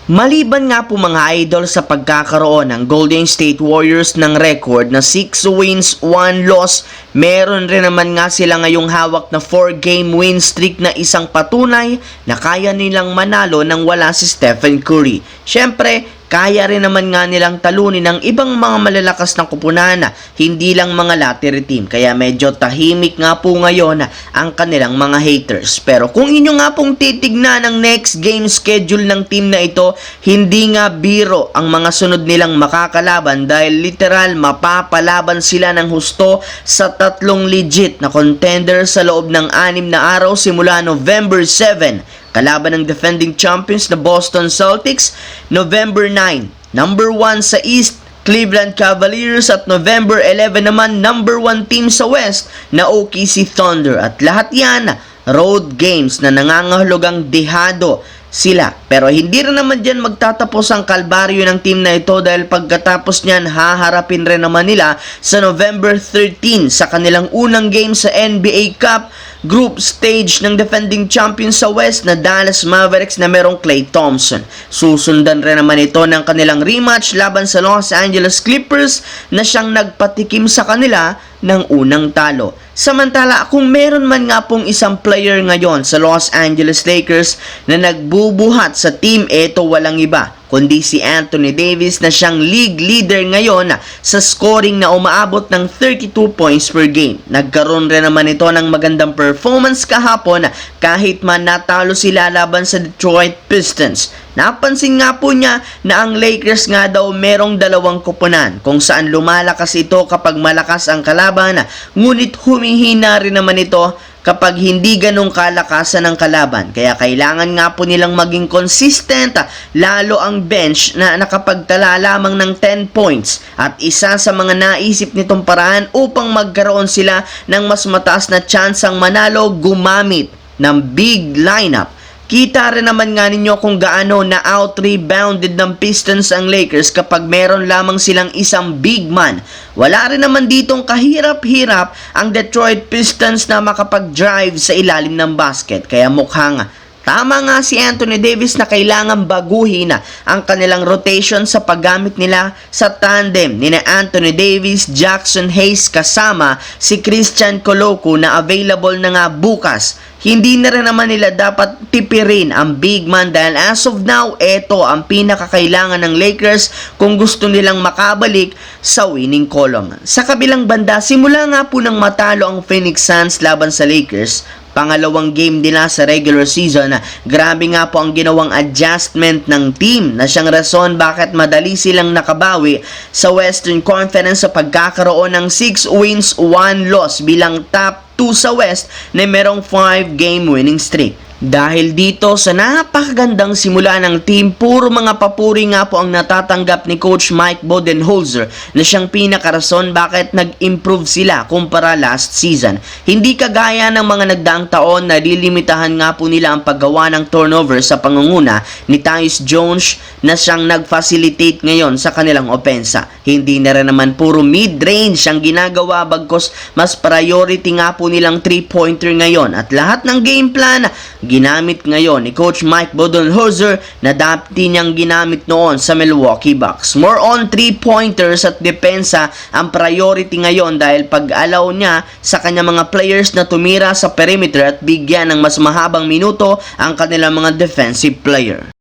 Maliban nga po mga idol sa pagkakaroon ng Golden State Warriors ng record na 6 wins, 1 loss, meron rin naman nga sila ngayong hawak na 4-game win streak na isang patunay na kaya nilang manalo nang wala si Stephen Curry. Siyempre, kaya rin naman nga nilang talunin ng ibang mga malalakas na kupunan na hindi lang mga lottery team. Kaya medyo tahimik nga po ngayon ang kanilang mga haters. Pero kung inyo nga pong titignan ang next game schedule ng team na ito, hindi nga biro ang mga sunod nilang makakalaban dahil literal mapapalaban sila ng husto sa tatlong legit na contender sa loob ng 6 na araw simula November 7. Kalaban ng defending champions na Boston Celtics, November 9. Number 1 sa East, Cleveland Cavaliers, at November 11 naman number 1 team sa West na OKC Thunder. At lahat yan, road games na nangangahulugang dehado sila. Pero hindi rin naman dyan magtatapos ang kalbaryo ng team na ito dahil pagkatapos niyan haharapin rin naman nila sa November 13 sa kanilang unang game sa NBA Cup group stage ng defending champion sa West na Dallas Mavericks na merong Klay Thompson. Susundan rin naman ito ng kanilang rematch laban sa Los Angeles Clippers na siyang nagpatikim sa kanila ng unang talo. Samantala, kung meron man nga pong isang player ngayon sa Los Angeles Lakers na nagbubuhat sa team, ito walang iba kundi si Anthony Davis na siyang league leader ngayon sa scoring na umaabot ng 32 points per game. Nagkaroon rin naman ito ng magandang performance kahapon kahit man natalo sila laban sa Detroit Pistons. Napansin nga po niya na ang Lakers nga daw merong dalawang koponan kung saan lumalakas ito kapag malakas ang kalaban, ngunit humihina rin naman ito kapag hindi ganong kalakasan ng kalaban. Kaya kailangan nga po nilang maging consistent, lalo ang bench na nakapagtala lamang ng 10 points. At isa sa mga naisip nitong paraan upang magkaroon sila ng mas mataas na tsansang manalo, gumamit ng big lineup. Kita rin naman nga ninyo kung gaano na out-rebounded ng Pistons ang Lakers kapag meron lamang silang isang big man. Wala rin naman ditong kahirap-hirap ang Detroit Pistons na makapag-drive sa ilalim ng basket. Kaya mukhang tama nga si Anthony Davis na kailangan baguhin ang kanilang rotation sa paggamit nila sa tandem ni Anthony Davis, Jackson Hayes kasama si Christian Coloco na available na nga bukas. Hindi na rin naman nila dapat tipirin ang big man dahil as of now, ito ang pinakakailangan ng Lakers kung gusto nilang makabalik sa winning column. Sa kabilang banda, simula nga po nang matalo ang Phoenix Suns laban sa Lakers, pangalawang game nila sa regular season, grabe nga po ang ginawang adjustment ng team na siyang rason bakit madali silang nakabawi sa Western Conference sa pagkakaroon ng 6 wins, 1 loss bilang top 2 sa West na merong 5-game winning streak. Dahil dito sa napakagandang simula ng team, puro mga papuri nga po ang natatanggap ni Coach Mike Budenholzer na siyang pinakarason bakit nag-improve sila kumpara last season. Hindi kagaya ng mga nagdaang taon na lilimitahan nga po nila ang paggawa ng turnover sa pangunguna ni Tyus Jones na siyang nag-facilitate ngayon sa kanilang opensa. Hindi na rin naman puro mid-range ang ginagawa bagkos mas priority nga po nilang 3-pointer ngayon at lahat ng game plan ginamit ngayon ni Coach Mike Budenholzer na dati niyang ginamit noon sa Milwaukee Bucks. More on 3-pointers at depensa ang priority ngayon dahil pag-allow niya sa kanyang mga players na tumira sa perimeter at bigyan ng mas mahabang minuto ang kanilang mga defensive player.